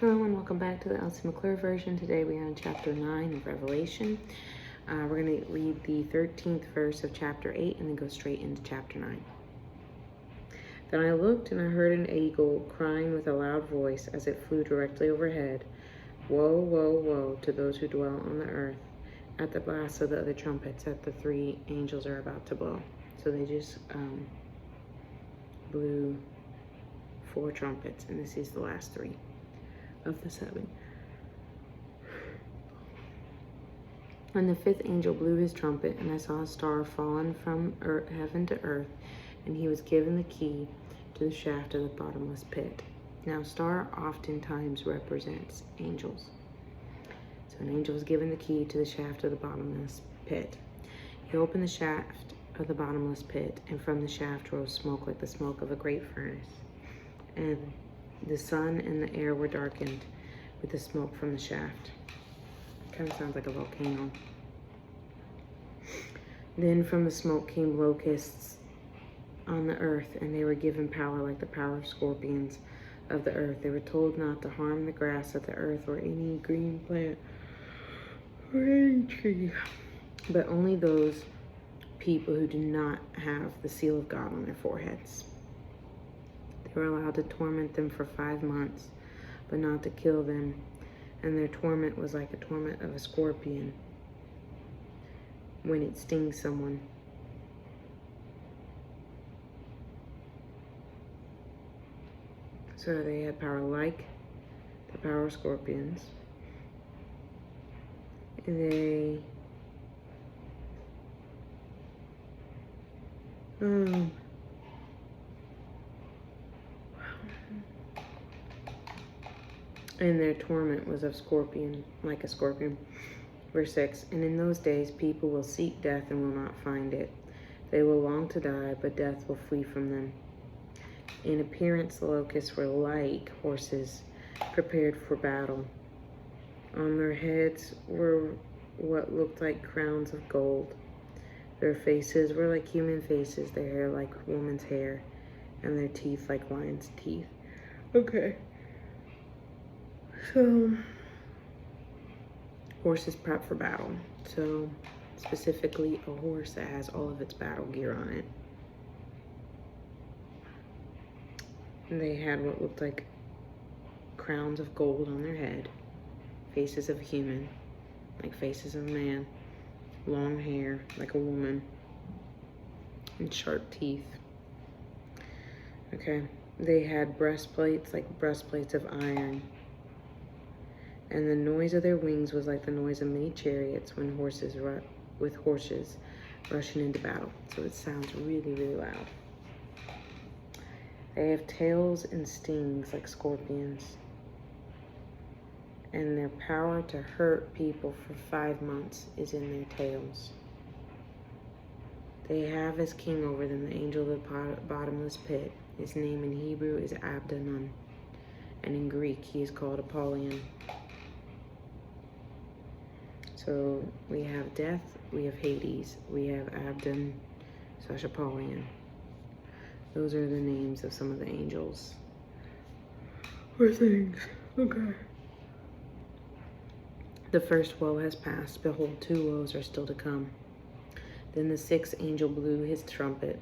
Hello and welcome back to the Elsie McClure version. Today we are in chapter 9 of Revelation. We're going to read the 13th verse of chapter 8 and then go straight into chapter 9. Then I looked and I heard an eagle crying with a loud voice as it flew directly overhead. Woe, woe, woe to those who dwell on the earth at the blast of the other trumpets that the three angels are about to blow. So they just blew 4 trumpets, and this is the last 3 of the 7. And the 5th angel blew his trumpet, and I saw a star fallen from heaven to earth, and he was given the key to the shaft of the bottomless pit. Now, star oftentimes represents angels. So an angel was given the key to the shaft of the bottomless pit. He opened the shaft of the bottomless pit, and from the shaft rose smoke like the smoke of a great furnace. And the sun and the air were darkened with the smoke from the shaft. Kind of sounds like a volcano. Then from the smoke came locusts on the earth, and they were given power like the power of scorpions of the earth. They were told not to harm the grass of the earth or any green plant or any tree, but only those people who do not have the seal of God on their foreheads. They were allowed to torment them for 5 months, but not to kill them, and their torment was like a torment of a scorpion when it stings someone. So they had power like the power of scorpions. They and their torment was of scorpion, like a scorpion. Verse 6, and in those days people will seek death and will not find it. They will long to die, but death will flee from them. In appearance, the locusts were like horses prepared for battle. On their heads were what looked like crowns of gold. Their faces were like human faces, their hair like woman's hair, and their teeth like lion's teeth. Okay. So, horses prep for battle. So, specifically, a horse that has all of its battle gear on it. And they had what looked like crowns of gold on their head, faces of a human, like faces of a man, long hair, like a woman, and sharp teeth. Okay. They had breastplates, like breastplates of iron. And the noise of their wings was like the noise of many chariots when horses rushing into battle. So it sounds really, really loud. They have tails and stings like scorpions. And their power to hurt people for 5 months is in their tails. They have as king over them the angel of the bottomless pit. His name in Hebrew is Abdon, and in Greek he is called Apollyon. So we have death, we have Hades, we have Abdon, / Apollyon. Those are the names of some of the angels or things. Okay. The first woe has passed. Behold, 2 woes are still to come. Then the 6th angel blew his trumpet,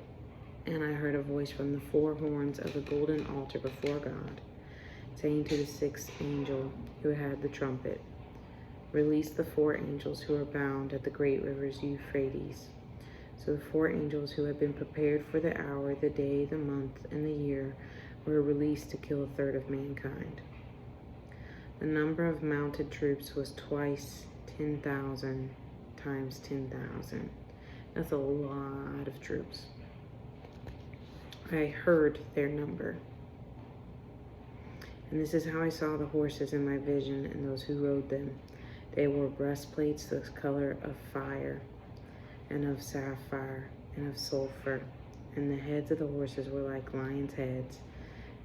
and I heard a voice from the 4 horns of the golden altar before God, saying to the 6th angel who had the trumpet, release the 4 angels who are bound at the great rivers Euphrates. So the 4 angels who had been prepared for the hour, the day, the month, and the year were released to kill 1/3 of mankind. The number of mounted troops was twice 10,000 times 10,000. That's a lot of troops. I heard their number. And this is how I saw the horses in my vision and those who rode them. They wore breastplates the color of fire, and of sapphire, and of sulfur. And the heads of the horses were like lions' heads,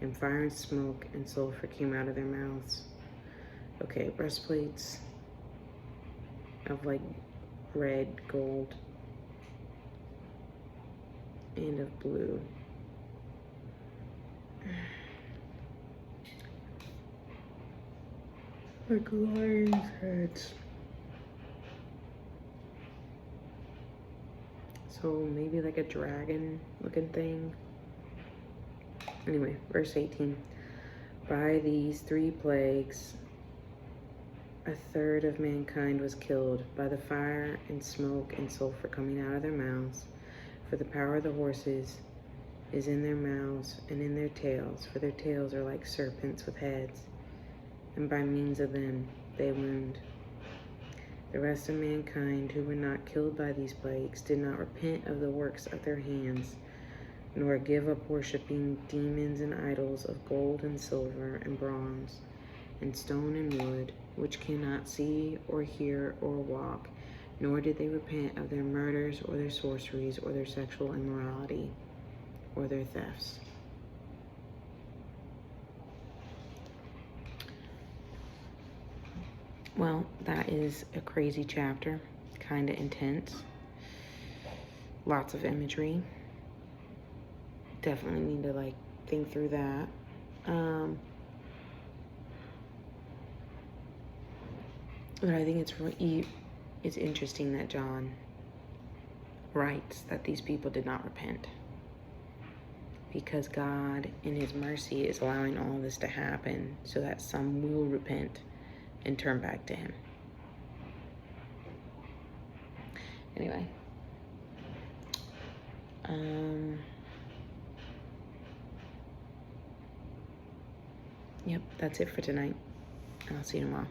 and fire and smoke and sulfur came out of their mouths. Okay, breastplates of like red, gold, and of blue. Like lion's heads. So maybe like a dragon looking thing. Anyway, verse 18. By these 3 plagues, a third of mankind was killed by the fire and smoke and sulfur coming out of their mouths. For the power of the horses is in their mouths and in their tails, for their tails are like serpents with heads, and by means of them they wound. The rest of mankind who were not killed by these plagues did not repent of the works of their hands, nor give up worshiping demons and idols of gold and silver and bronze and stone and wood, which cannot see or hear or walk, nor did they repent of their murders or their sorceries or their sexual immorality or their thefts. Well, that is a crazy chapter, kind of intense. Lots of imagery. Definitely need to like think through that. But I think it's interesting that John writes that these people did not repent, because God in his mercy is allowing all this to happen so that some will repent and turn back to him. Anyway, yep, that's it for tonight, and I'll see you tomorrow.